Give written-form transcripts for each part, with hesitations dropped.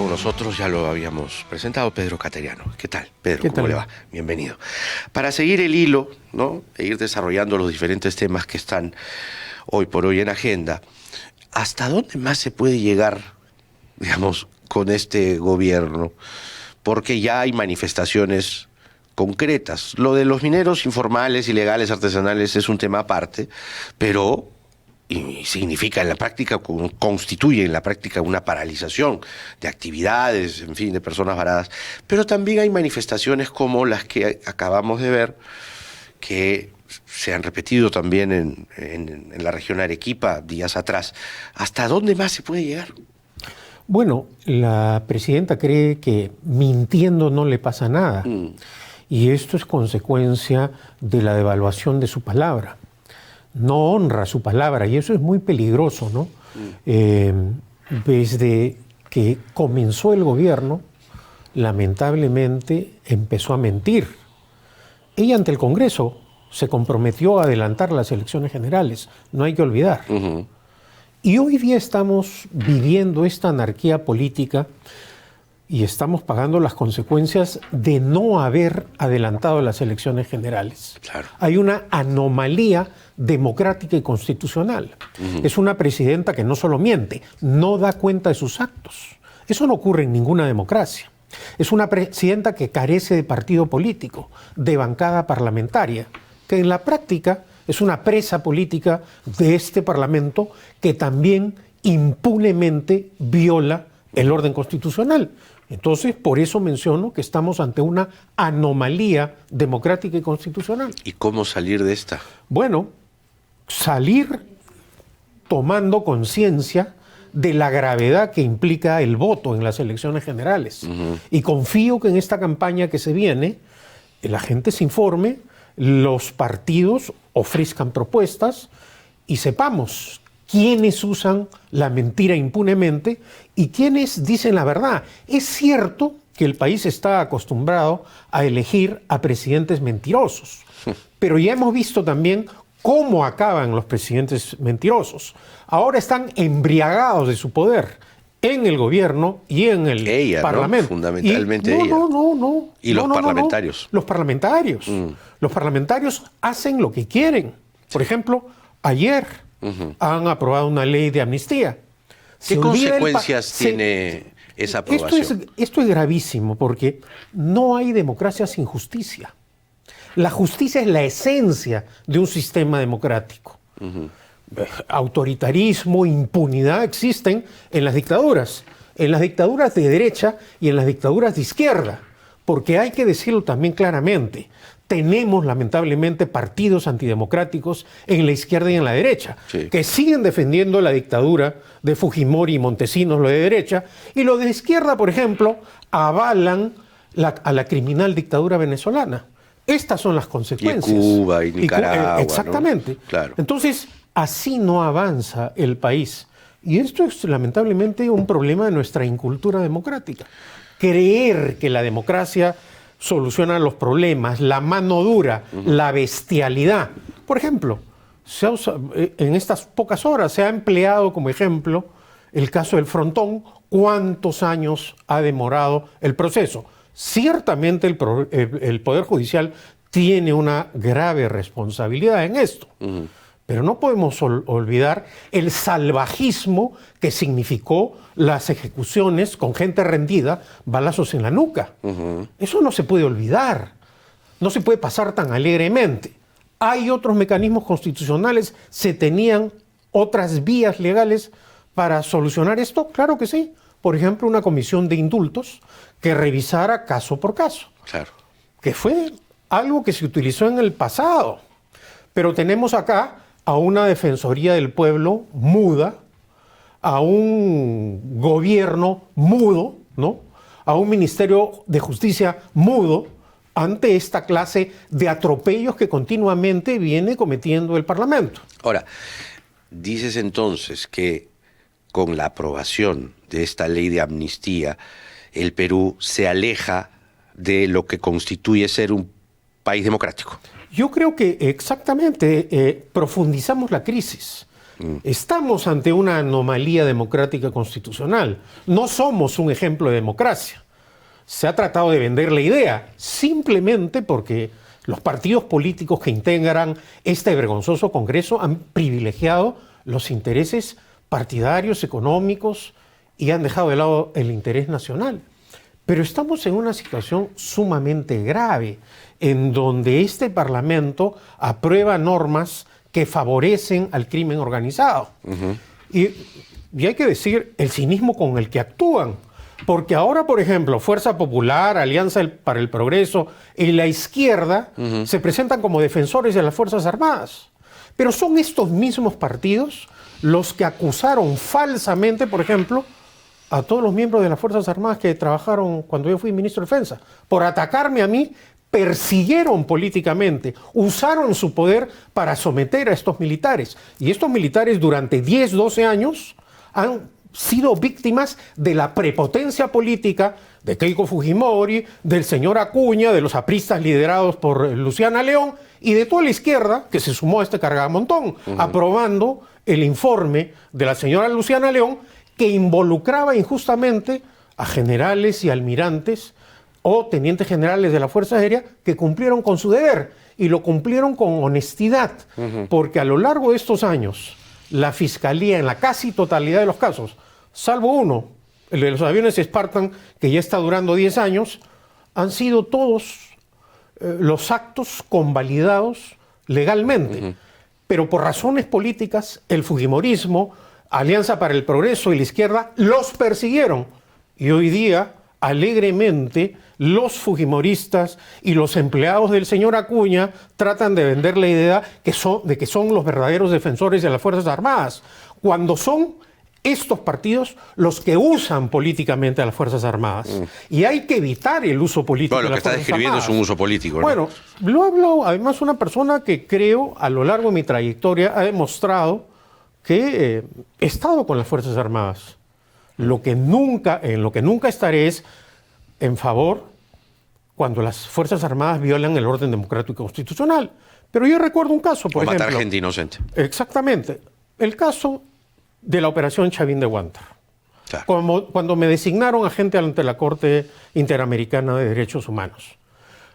con nosotros, ya lo habíamos presentado, Pedro Cateriano. ¿Qué tal, Pedro? ¿Cómo le va? Bienvenido. Para seguir el hilo, ¿no? E ir desarrollando los diferentes temas que están hoy por hoy en agenda, ¿hasta dónde más se puede llegar, digamos, con este gobierno? Porque ya hay manifestaciones concretas. Lo de los mineros informales, ilegales, artesanales es un tema aparte, pero y significa en la práctica, constituye en la práctica una paralización de actividades, en fin, de personas varadas. Pero también hay manifestaciones como las que acabamos de ver, que se han repetido también en la región Arequipa días atrás. ¿Hasta dónde más se puede llegar? Bueno, la presidenta cree que mintiendo no le pasa nada. Y esto es consecuencia de la devaluación de su palabra. No honra su palabra y eso es muy peligroso, ¿no? Desde que comenzó el gobierno, lamentablemente empezó a mentir. Ella ante el Congreso se comprometió a adelantar las elecciones generales, no hay que olvidar. Y hoy día estamos viviendo esta anarquía política y estamos pagando las consecuencias de no haber adelantado las elecciones generales. Claro. Hay una anomalía democrática y constitucional. Es una presidenta que no solo miente, no da cuenta de sus actos. Eso no ocurre en ninguna democracia. Es una presidenta que carece de partido político, de bancada parlamentaria, que en la práctica es una presa política de este Parlamento que también impunemente viola el orden constitucional. Entonces, por eso menciono que estamos ante una anomalía democrática y constitucional. ¿Y cómo salir de esta? Bueno, salir tomando conciencia de la gravedad que implica el voto en las elecciones generales. Y confío que en esta campaña que se viene, la gente se informe, los partidos ofrezcan propuestas y sepamos quiénes usan la mentira impunemente y quiénes dicen la verdad. Es cierto que el país está acostumbrado a elegir a presidentes mentirosos, pero ya hemos visto también cómo acaban los presidentes mentirosos. Ahora están embriagados de su poder en el gobierno y en el Parlamento. ¿No? Fundamentalmente ella. No. ¿Y los parlamentarios? Los parlamentarios. Los parlamentarios hacen lo que quieren. Por ejemplo, ayer han aprobado una ley de amnistía. ¿Qué consecuencias tiene esa aprobación? Esto es gravísimo porque no hay democracia sin justicia. La justicia es la esencia de un sistema democrático. Autoritarismo, impunidad existen en las dictaduras de derecha y en las dictaduras de izquierda, porque hay que decirlo también claramente. Tenemos lamentablemente partidos antidemocráticos en la izquierda y en la derecha, que siguen defendiendo la dictadura de Fujimori y Montesinos, lo de derecha, y los de izquierda, por ejemplo, avalan a la criminal dictadura venezolana. Estas son las consecuencias. Y Cuba y Nicaragua. Exactamente. ¿No? Claro. Entonces, así no avanza el país. Y esto es lamentablemente un problema de nuestra incultura democrática. Creer que la democracia soluciona los problemas, la mano dura, la bestialidad. Por ejemplo, en estas pocas horas se ha empleado como ejemplo el caso del Frontón. ¿Cuántos años ha demorado el proceso? Ciertamente el Poder Judicial tiene una grave responsabilidad en esto. Pero no podemos olvidar el salvajismo que significó las ejecuciones con gente rendida, balazos en la nuca. Eso no se puede olvidar. No se puede pasar tan alegremente. Hay otros mecanismos constitucionales, se tenían otras vías legales para solucionar esto. Claro que sí. Por ejemplo, una comisión de indultos que revisara caso por caso. Claro. Que fue algo que se utilizó en el pasado. Pero tenemos acá a una Defensoría del Pueblo muda, a un gobierno mudo, ¿no? A un Ministerio de Justicia mudo ante esta clase de atropellos que continuamente viene cometiendo el Parlamento. Ahora, dices entonces que con la aprobación de esta ley de amnistía, el Perú se aleja de lo que constituye ser un país democrático. Yo creo que exactamente profundizamos la crisis. Estamos ante una anomalía democrática constitucional. No somos un ejemplo de democracia. Se ha tratado de vender la idea simplemente porque los partidos políticos que integran este vergonzoso Congreso han privilegiado los intereses partidarios, económicos, y han dejado de lado el interés nacional. Pero estamos en una situación sumamente grave, en donde este Parlamento aprueba normas que favorecen al crimen organizado. Y hay que decir el cinismo con el que actúan. Porque ahora, por ejemplo, Fuerza Popular, Alianza para el Progreso y la izquierda se presentan como defensores de las Fuerzas Armadas. Pero son estos mismos partidos los que acusaron falsamente, por ejemplo, a todos los miembros de las Fuerzas Armadas que trabajaron cuando yo fui ministro de Defensa. Por atacarme a mí, persiguieron políticamente, usaron su poder para someter a estos militares. Y estos militares durante 10, 12 años han sido víctimas de la prepotencia política de Keiko Fujimori, del señor Acuña, de los apristas liderados por Luciana León y de toda la izquierda que se sumó a este cargamontón, aprobando el informe de la señora Luciana León que involucraba injustamente a generales y almirantes o tenientes generales de la Fuerza Aérea que cumplieron con su deber y lo cumplieron con honestidad, porque a lo largo de estos años la Fiscalía en la casi totalidad de los casos, salvo uno, el de los aviones Spartan, que ya está durando 10 años, han sido todos los actos convalidados legalmente. Pero por razones políticas, el fujimorismo, Alianza para el Progreso y la izquierda los persiguieron. Y hoy día, alegremente, los fujimoristas y los empleados del señor Acuña tratan de vender la idea de que son los verdaderos defensores de las Fuerzas Armadas, cuando son estos partidos los que usan políticamente a las Fuerzas Armadas. Y hay que evitar el uso político de las Fuerzas Armadas. Lo que está describiendo es un uso político, ¿no? Bueno, lo hablo además una persona que creo a lo largo de mi trayectoria ha demostrado que he estado con las Fuerzas Armadas. En lo que nunca estaré es en favor cuando las Fuerzas Armadas violan el orden democrático y constitucional. Pero yo recuerdo un caso, por ejemplo. Matar gente inocente. Exactamente. El caso de la operación Chavín de Huántar. Claro. Cuando me designaron agente ante la Corte Interamericana de Derechos Humanos.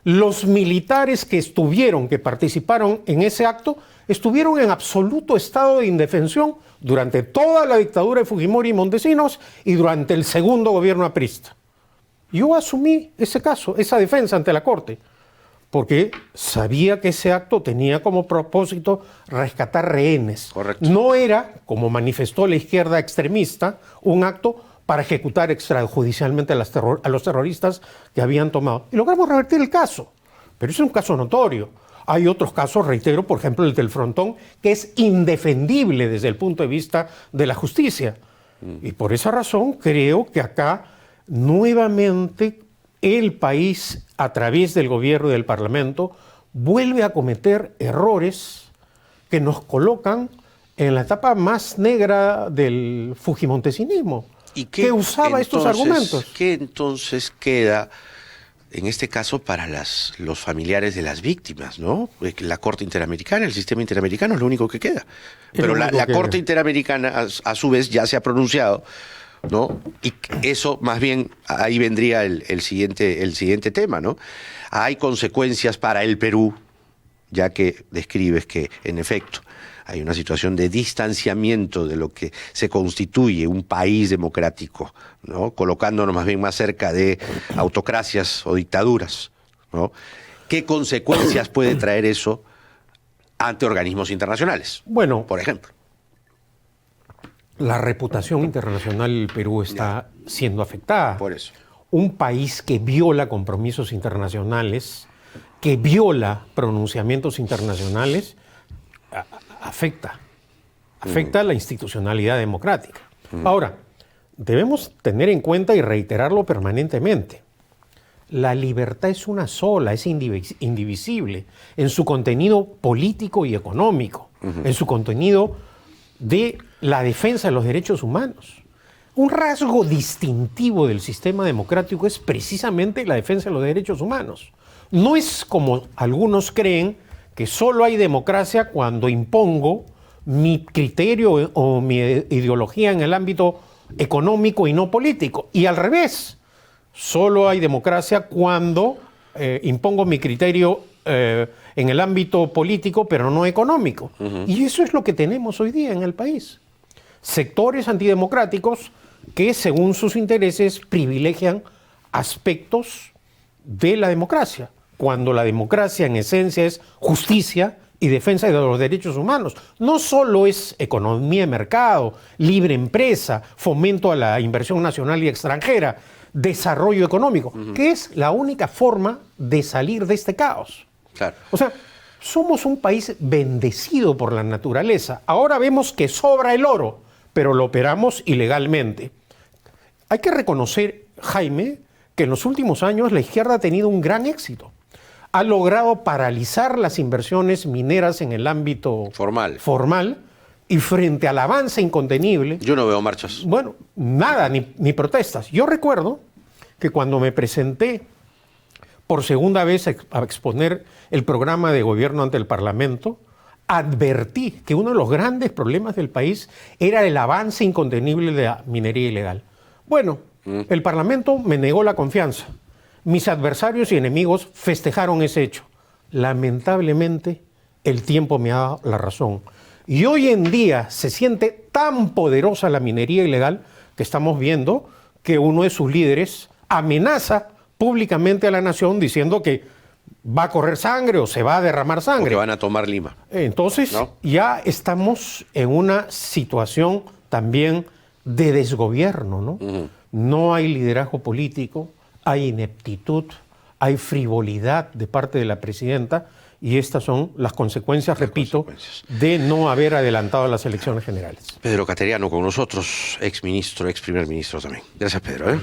Los militares que participaron en ese acto, estuvieron en absoluto estado de indefensión durante toda la dictadura de Fujimori y Montesinos y durante el segundo gobierno aprista. Yo asumí ese caso, esa defensa ante la Corte, porque sabía que ese acto tenía como propósito rescatar rehenes. Correcto. No era, como manifestó la izquierda extremista, un acto para ejecutar extrajudicialmente a los terroristas que habían tomado. Y logramos revertir el caso, pero es un caso notorio. Hay otros casos, reitero, por ejemplo, el del Frontón, que es indefendible desde el punto de vista de la justicia. Y por esa razón creo que acá nuevamente el país, a través del gobierno y del Parlamento, vuelve a cometer errores que nos colocan en la etapa más negra del fujimontesinismo, que usaba estos argumentos. ¿Qué entonces queda, en este caso, para los familiares de las víctimas, ¿no? La Corte Interamericana, el sistema interamericano es lo único que queda. Pero la Corte Interamericana, a su vez, ya se ha pronunciado, ¿no? Y eso, más bien, ahí vendría el siguiente tema, ¿no? Hay consecuencias para el Perú, ya que describes que, en efecto, hay una situación de distanciamiento de lo que se constituye un país democrático, ¿no? Colocándonos más bien más cerca de autocracias o dictaduras, ¿no? ¿Qué consecuencias puede traer eso ante organismos internacionales? Bueno, por ejemplo. La reputación internacional del Perú está siendo afectada. Por eso. Un país que viola compromisos internacionales, que viola pronunciamientos internacionales, afecta la institucionalidad democrática. Ahora, debemos tener en cuenta y reiterarlo permanentemente. La libertad es una sola, es indivisible en su contenido político y económico, en su contenido de la defensa de los derechos humanos. Un rasgo distintivo del sistema democrático es precisamente la defensa de los derechos humanos. No es como algunos creen que solo hay democracia cuando impongo mi criterio o mi ideología en el ámbito económico y no político. Y al revés, solo hay democracia cuando impongo mi criterio en el ámbito político, pero no económico. Y eso es lo que tenemos hoy día en el país. Sectores antidemocráticos que, según sus intereses, privilegian aspectos de la democracia, cuando la democracia en esencia es justicia y defensa de los derechos humanos. No solo es economía de mercado, libre empresa, fomento a la inversión nacional y extranjera, desarrollo económico, que es la única forma de salir de este caos. Claro. O sea, somos un país bendecido por la naturaleza. Ahora vemos que sobra el oro, pero lo operamos ilegalmente. Hay que reconocer, Jaime, que en los últimos años la izquierda ha tenido un gran éxito. Ha logrado paralizar las inversiones mineras en el ámbito formal y frente al avance incontenible. Yo no veo marchas. Bueno, nada, ni protestas. Yo recuerdo que cuando me presenté por segunda vez a exponer el programa de gobierno ante el Parlamento, advertí que uno de los grandes problemas del país era el avance incontenible de la minería ilegal. Bueno, el Parlamento me negó la confianza. Mis adversarios y enemigos festejaron ese hecho. Lamentablemente, el tiempo me ha dado la razón. Y hoy en día se siente tan poderosa la minería ilegal que estamos viendo que uno de sus líderes amenaza públicamente a la nación diciendo que va a correr sangre o se va a derramar sangre. O que van a tomar Lima. Entonces, ¿no? Ya estamos en una situación también de desgobierno, ¿no? No hay liderazgo político, hay ineptitud, hay frivolidad de parte de la presidenta y estas son las consecuencias, repito, de no haber adelantado las elecciones generales. Pedro Cateriano con nosotros, ex primer ministro también. Gracias, Pedro.